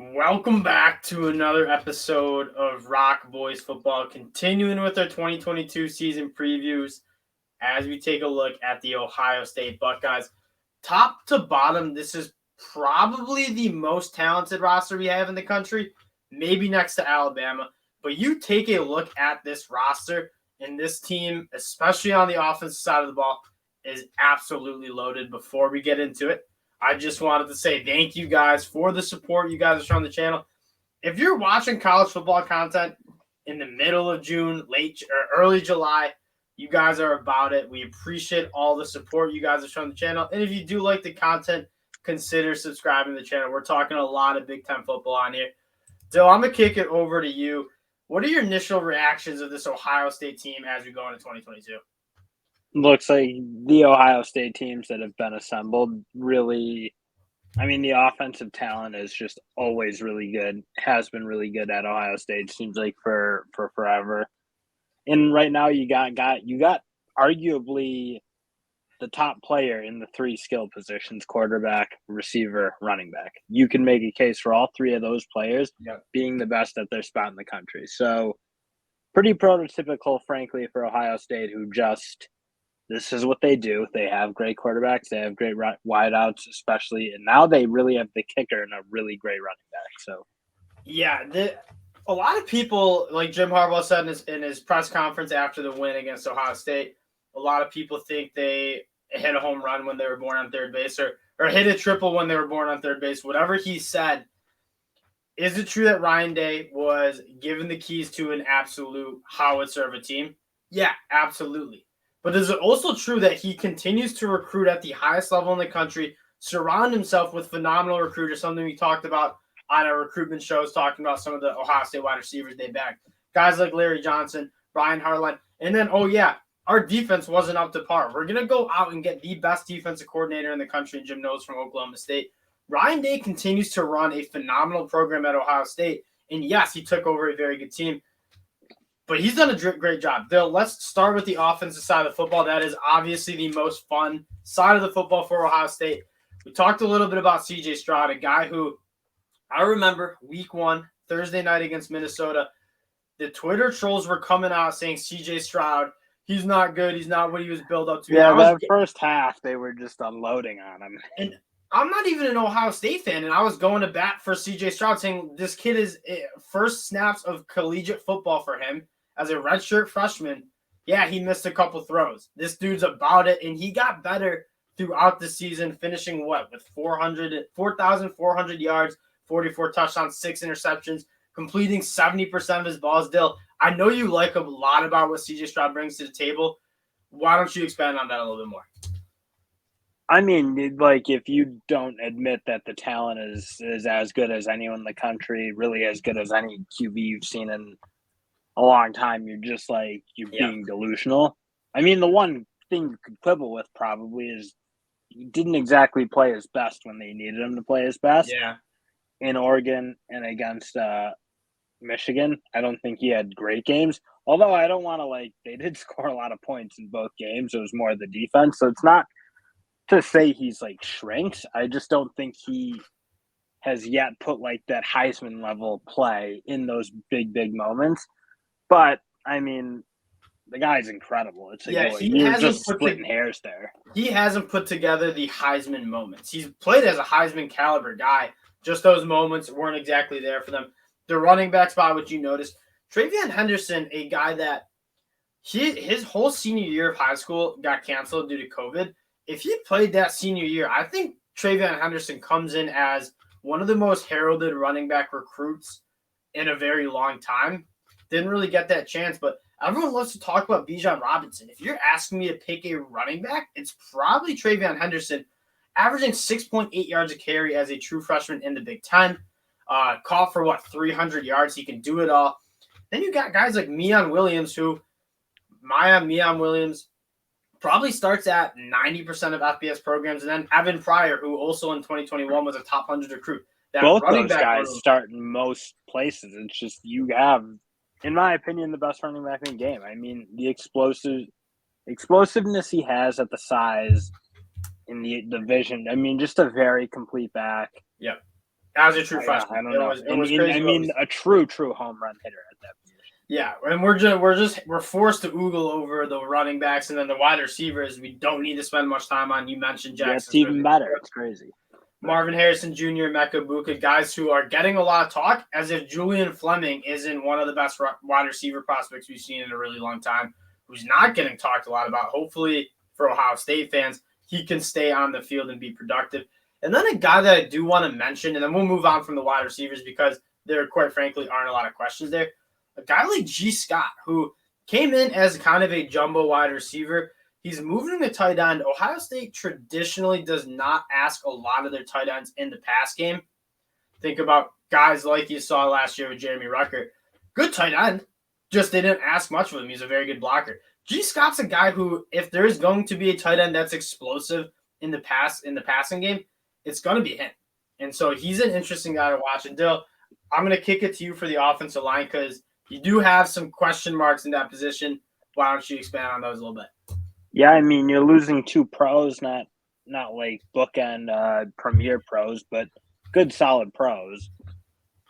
Welcome back to another episode of ROC Boys Football, continuing with our 2022 season previews as we take a look at the Ohio State Buckeyes. Top to bottom, this is probably the most talented roster we have in the country, maybe next to Alabama. But you take a look at this roster, and this team, especially on the offensive side of the ball, is absolutely loaded. Before we get into it, I just wanted to say thank you guys for the support you guys are showing the channel. If you're watching college football content in the middle of June, late or early July, you guys are about it. We appreciate all the support you guys are showing the channel. And if you do like the content, consider subscribing to the channel. We're talking a lot of Big Ten football on here. Dill, I'm going to kick it over to you. What are your initial reactions of this Ohio State team as we go into 2022? Looks like the Ohio State teams that have been assembled really, the offensive talent is just always really good, has been really good at Ohio State, seems like for forever. And right now you got arguably the top player in the three skill positions: quarterback, receiver, running back. You can make a case for all three of those players being the best at their spot in the country. So pretty prototypical, frankly, for Ohio State, who just – this is what they do. They have great quarterbacks. They have great wideouts, especially. And now they really have the kicker and a really great running back. So, yeah, a lot of people, like Jim Harbaugh said in his press conference after the win against Ohio State, a lot of people think they hit a home run when they were born on third base or hit a triple when they were born on third base. Whatever he said, is it true that Ryan Day was given the keys to an absolute howitzer of a team? Yeah, absolutely. But is it also true that he continues to recruit at the highest level in the country, surround himself with phenomenal recruiters, something we talked about on our recruitment shows, talking about some of the Ohio State wide receivers they backed. Guys like Larry Johnson, Brian Hartline. And then, our defense wasn't up to par. We're going to go out and get the best defensive coordinator in the country, Jim Knowles from Oklahoma State. Ryan Day continues to run a phenomenal program at Ohio State. And yes, he took over a very good team. But he's done a great job. Bill, let's start with the offensive side of the football. That is obviously the most fun side of the football for Ohio State. We talked a little bit about CJ Stroud, a guy who I remember week 1, Thursday night against Minnesota. The Twitter trolls were coming out saying CJ Stroud, he's not good. He's not what he was built up to. Yeah, that first half, they were just unloading on him. And I'm not even an Ohio State fan, and I was going to bat for CJ Stroud, saying this kid is first snaps of collegiate football for him. As a redshirt freshman, yeah, he missed a couple throws. This dude's about it, and he got better throughout the season, finishing with 4,400 yards, 44 touchdowns, 6 interceptions, completing 70% of his balls. Dill, I know you like a lot about what CJ Stroud brings to the table. Why don't you expand on that a little bit more? If you don't admit that the talent is as good as anyone in the country, really as good as any QB you've seen in a long time, you're just you're being delusional. The one thing you could quibble with probably is he didn't exactly play his best when they needed him to play his best. Yeah. In Oregon and against Michigan, I don't think he had great games. Although I don't want to they did score a lot of points in both games. It was more the defense. So it's not to say he's shrinks. I just don't think he has yet put that Heisman level play in those big moments. But the guy's incredible. It's you're just splitting hairs there. He hasn't put together the Heisman moments. He's played as a Heisman caliber guy. Just those moments weren't exactly there for them. The running back spot, which you noticed, TreVeyon Henderson, a guy that his whole senior year of high school got canceled due to COVID. If he played that senior year, I think TreVeyon Henderson comes in as one of the most heralded running back recruits in a very long time. Didn't really get that chance, but everyone loves to talk about Bijan Robinson. If you're asking me to pick a running back, it's probably TreVeyon Henderson, averaging 6.8 yards a carry as a true freshman in the Big Ten. Caught for 300 yards. He can do it all. Then you got guys like Miyan Williams, Miyan Williams probably starts at 90% of FBS programs, and then Evan Pryor, who also in 2021 was a top 100 recruit. Both those guys start in most places. It's just you have, in my opinion, the best running back in the game. The explosiveness he has at the size, in the vision. Just a very complete back. Yep. as a true Yeah, freshman. I don't know. It was crazy. I mean, a true home run hitter at that position. Yeah, and we're forced to oogle over the running backs and then the wide receivers. We don't need to spend much time on. You mentioned Jackson. That's even better. It's crazy. Marvin Harrison Jr., Mecca Buka, guys who are getting a lot of talk, as if Julian Fleming isn't one of the best wide receiver prospects we've seen in a really long time, who's not getting talked a lot about. Hopefully, for Ohio State fans, he can stay on the field and be productive. And then a guy that I do want to mention, and then we'll move on from the wide receivers because there, quite frankly, aren't a lot of questions there. A guy like G. Scott, who came in as kind of a jumbo wide receiver. He's moving to tight end. Ohio State traditionally does not ask a lot of their tight ends in the pass game. Think about guys like you saw last year with Jeremy Ruckert. Good tight end, just they didn't ask much of him. He's a very good blocker. G. Scott's a guy who, if there's going to be a tight end that's explosive in the passing game, it's going to be him. And so he's an interesting guy to watch. And Dill, I'm going to kick it to you for the offensive line because you do have some question marks in that position. Why don't you expand on those a little bit? Yeah, I mean, you're losing two pros, not like bookend premier pros, but good solid pros.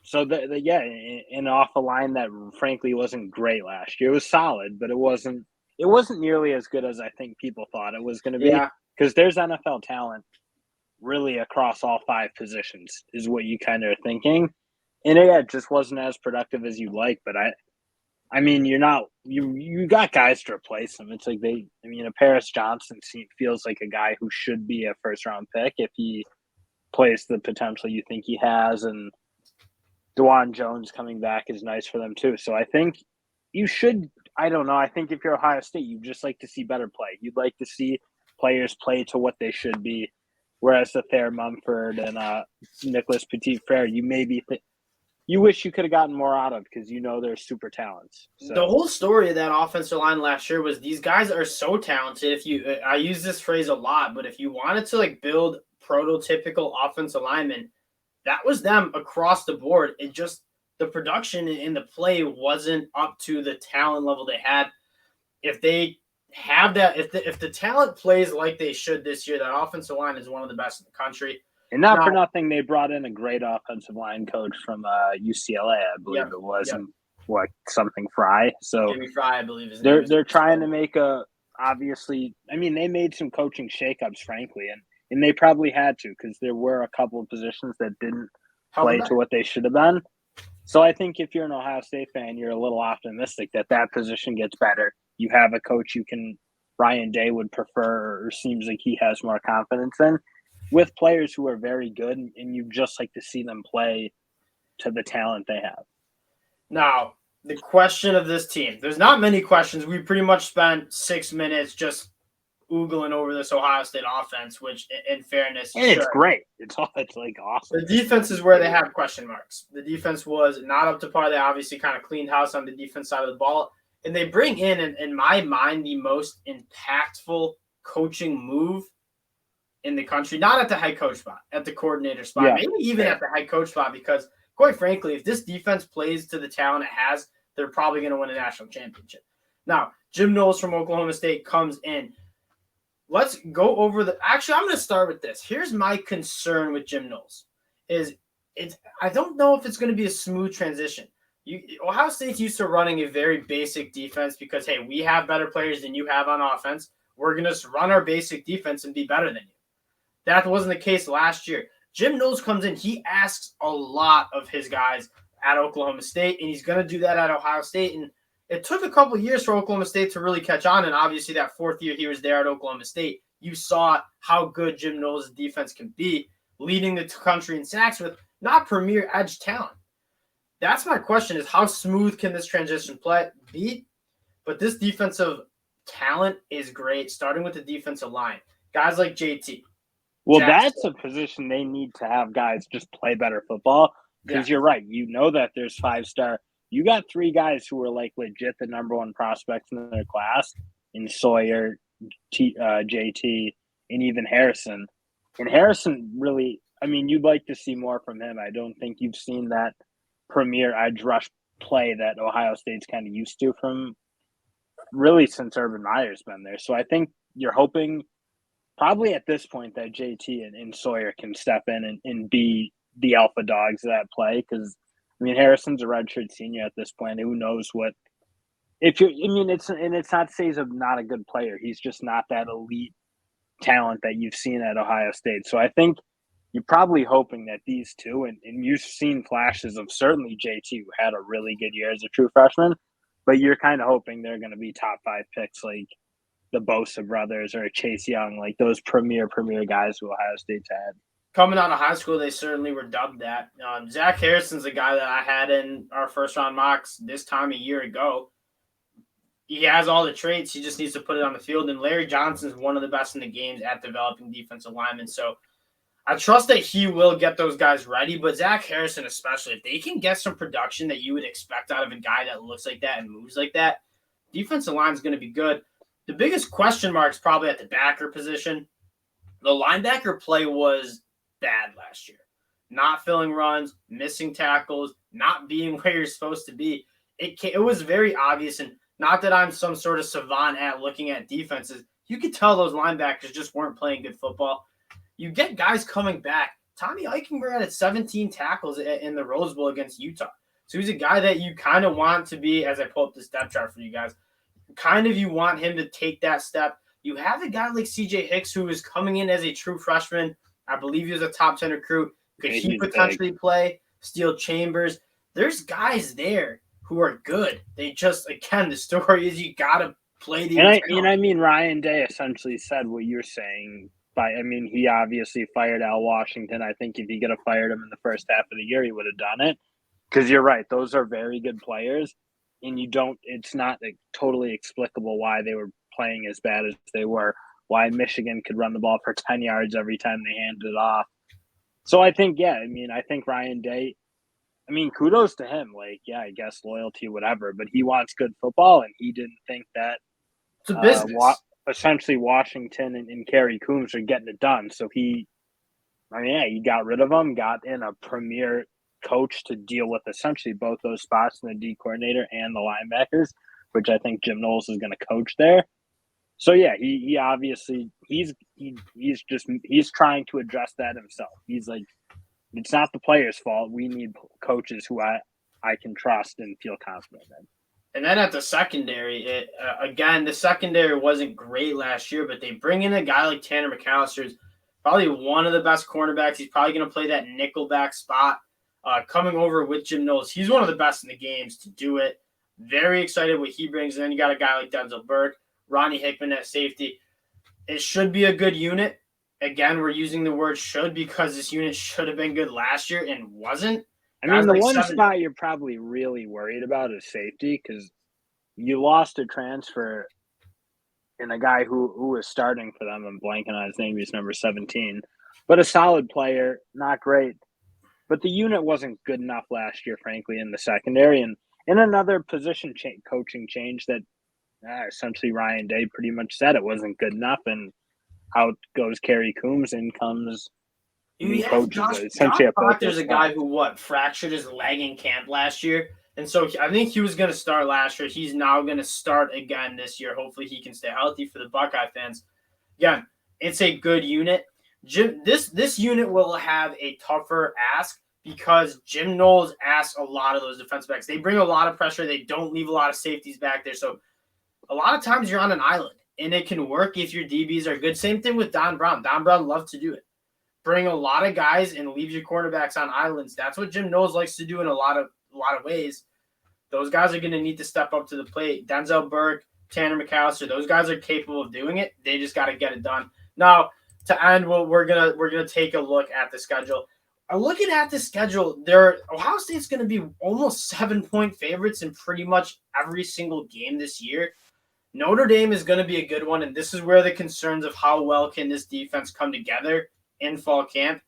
So an off a line that frankly wasn't great last year. It was solid, but it wasn't nearly as good as I think people thought it was going to be. Yeah. Because there's NFL talent really across all five positions is what you kind of are thinking. And it just wasn't as productive as you'd like, but I mean, you got guys to replace him. It's like a Paris Johnson feels like a guy who should be a first round pick if he plays the potential you think he has. And DeJuan Jones coming back is nice for them too. So I think you should, I don't know. I think if you're Ohio State, you'd just like to see better play. You'd like to see players play to what they should be. Whereas the Thayer Mumford and Nicholas Petit-Frere, you wish you could have gotten more out of because they're super talents. So. The whole story of that offensive line last year was these guys are so talented. I use this phrase a lot, but if you wanted to build prototypical offensive linemen, that was them across the board. It just the production in the play wasn't up to the talent level they had. If they have that, if the talent plays like they should this year, that offensive line is one of the best in the country. And not for nothing, they brought in a great offensive line coach from UCLA, I believe it was, something Fry. So Jimmy Fry, I believe his name. They're trying to make they made some coaching shakeups, frankly, and they probably had to because there were a couple of positions that didn't play to what they should have been. So I think if you're an Ohio State fan, you're a little optimistic that position gets better. You have a coach Ryan Day would prefer or seems like he has more confidence in. With players who are very good, and you just like to see them play to the talent they have. Now, the question of this team. There's not many questions. We pretty much spent 6 minutes just oogling over this Ohio State offense, which, in fairness, it's great. It's like awesome. The defense is where they have question marks. The defense was not up to par. They obviously kind of cleaned house on the defense side of the ball. And they bring in my mind, the most impactful coaching move in the country, not at the head coach spot, at the coordinator spot, maybe even at the head coach spot, because quite frankly, if this defense plays to the talent it has, they're probably going to win a national championship. Now, Jim Knowles from Oklahoma State comes in. Let's go over actually, I'm going to start with this. Here's my concern with Jim Knowles I don't know if it's going to be a smooth transition. Ohio State's used to running a very basic defense because, hey, we have better players than you have on offense. We're going to run our basic defense and be better than you. That wasn't the case last year. Jim Knowles comes in. He asks a lot of his guys at Oklahoma State, and he's going to do that at Ohio State. And it took a couple of years for Oklahoma State to really catch on, and obviously that fourth year he was there at Oklahoma State, you saw how good Jim Knowles' defense can be, leading the country in sacks with not premier edge talent. That's my question is how smooth can this transition be? But this defensive talent is great, starting with the defensive line. Guys like JT. Well, that's a position they need to have guys just play better football because you're right. That there's 5-star. You got 3 guys who are legit the number 1 prospects in their class in Sawyer, JT, and even Harrison. And Harrison really, you'd like to see more from him. I don't think you've seen that premier edge rush play that Ohio State's kind of used to from really since Urban Meyer's been there. So I think you're hoping probably at this point that JT and Sawyer can step in and be the alpha dogs that play. Because I mean, Harrison's a redshirt senior at this point. Who knows what? If you, I mean, it's not to say he's not a good player. He's just not that elite talent that you've seen at Ohio State. So I think you're probably hoping that these two, and you've seen flashes of certainly JT, who had a really good year as a true freshman, but you're kind of hoping they're going to be top 5 picks like the Bosa brothers or Chase Young, like those premier guys who Ohio State's had. Coming out of high school, they certainly were dubbed that. Zach Harrison's a guy that I had in our first-round mocks this time a year ago. He has all the traits. He just needs to put it on the field. And Larry Johnson's one of the best in the games at developing defensive linemen. So I trust that he will get those guys ready. But Zach Harrison especially, if they can get some production that you would expect out of a guy that looks like that and moves like that, defensive line is going to be good. The biggest question mark is probably at the backer position. The linebacker play was bad last year. Not filling runs, missing tackles, not being where you're supposed to be. It was very obvious, and not that I'm some sort of savant at looking at defenses. You could tell those linebackers just weren't playing good football. You get guys coming back. Tommy Eichenberg had 17 tackles in the Rose Bowl against Utah. So he's a guy that you kind of want to be, as I pull up this depth chart for you guys, kind of you want him to take that step. You have a guy like CJ Hicks who is coming in as a true freshman. I believe he was a top 10 recruit. Could he potentially play? Steel Chambers. There's guys there who are good. They just, again, the story is you got to play the and I mean, Ryan Day essentially said what you're saying. He obviously fired Al Washington. I think if he could have fired him in the first half of the year, he would have done it. Because you're right. Those are very good players. And it's not totally explicable why they were playing as bad as they were, why Michigan could run the ball for 10 yards every time they handed it off. So I think, I think Ryan Day, kudos to him. I guess loyalty, whatever, but he wants good football, and he didn't think that it's a business. Essentially Washington and Kerry Coombs are getting it done. So he got rid of him, got in a premier coach to deal with essentially both those spots in the D coordinator and the linebackers, which I think Jim Knowles is going to coach there. So he obviously he's trying to address that himself. He's like, it's not the players' fault. We need coaches who I can trust and feel confident in. And then at the secondary, the secondary wasn't great last year, but they bring in a guy like Tanner McAllister, who's probably one of the best cornerbacks. He's probably going to play that nickelback spot. Coming over with Jim Knowles, he's one of the best in the games to do it. Very excited what he brings. And then you got a guy like Denzel Burke, Ronnie Hickman at safety. It should be a good unit. Again, we're using the word should because this unit should have been good last year and wasn't. The one spot you're probably really worried about is safety because you lost a transfer in a guy who was starting for them. I'm blanking on his name. He's number 17. But a solid player, not great. But the unit wasn't good enough last year, frankly, in the secondary. And in another position coaching change that essentially Ryan Day pretty much said it wasn't good enough. And out goes Kerry Coombs and comes Josh Proctor's a guy who fractured his leg in camp last year. And so I think he was going to start last year. He's now going to start again this year. Hopefully he can stay healthy for the Buckeye fans. Again, it's a good unit. This unit will have a tougher ask because Jim Knowles asks a lot of those defense backs. They bring a lot of pressure. They don't leave a lot of safeties back there. So a lot of times you're on an island, and it can work if your DBs are good. Same thing with Don Brown. Don Brown loved to do it. Bring a lot of guys and leave your cornerbacks on islands. That's what Jim Knowles likes to do in a lot of ways. Those guys are going to need to step up to the plate. Denzel Burke, Tanner McAllister, those guys are capable of doing it. They just got to get it done. Now, to end, we're gonna take a look at the schedule. Looking at the schedule, Ohio State's going to be almost 7-point favorites in pretty much every single game this year. Notre Dame is going to be a good one, and this is where the concerns of how well can this defense come together in fall camp.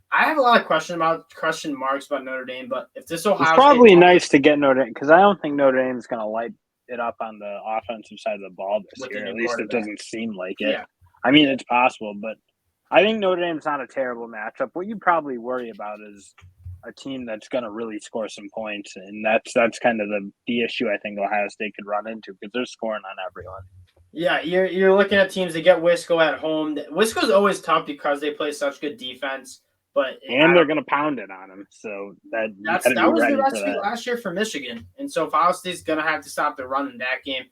I have a lot of question marks about Notre Dame, but if this Ohio State... It's probably nice to get Notre Dame, because I don't think Notre Dame is going to light it up on the offensive side of the ball this year. At least it doesn't seem like it. Yeah. It's possible, but I think Notre Dame's not a terrible matchup. What you probably worry about is a team that's going to really score some points, and that's kind of the issue I think Ohio State could run into because they're scoring on everyone. Yeah, you're looking at teams that get Wisco at home. Wisco's always tough because they play such good defense. But And they're going to pound it on them. So that was the recipe last year for Michigan. And so Ohio State's going to have to stop the run in that game.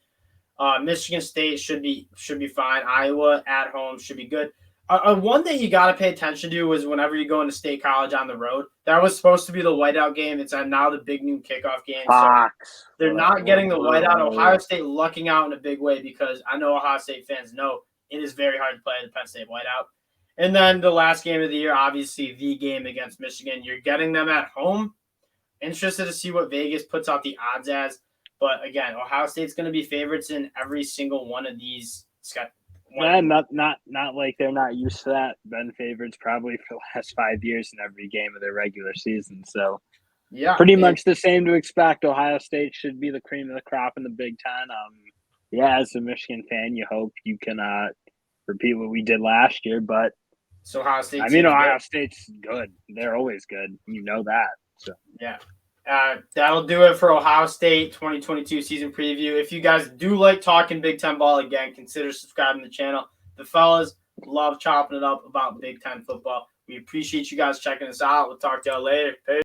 Michigan State should be fine. Iowa at home should be good. One thing you got to pay attention to is whenever you go into State College on the road. That was supposed to be the whiteout game. It's now the big noon kickoff game. Fox. So they're not getting the whiteout. Ohio State lucking out in a big way because I know Ohio State fans know it is very hard to play the Penn State whiteout. And then the last game of the year, obviously the game against Michigan. You're getting them at home. Interested to see what Vegas puts out the odds as. But again, Ohio State's going to be favorites in every single one of these. Yeah, not like they're not used to that. Been favorites probably for the last 5 years in every game of their regular season. So yeah, pretty much the same to expect. Ohio State should be the cream of the crop in the Big Ten. Yeah, as a Michigan fan, you hope you can repeat what we did last year. But so Ohio State. Ohio State's good. They're always good. You know that. So yeah. That'll do it for Ohio State 2022 season preview. If you guys do like talking Big Ten ball again, consider subscribing to the channel. The fellas love chopping it up about Big Ten football. We appreciate you guys checking us out. We'll talk to y'all later. Peace.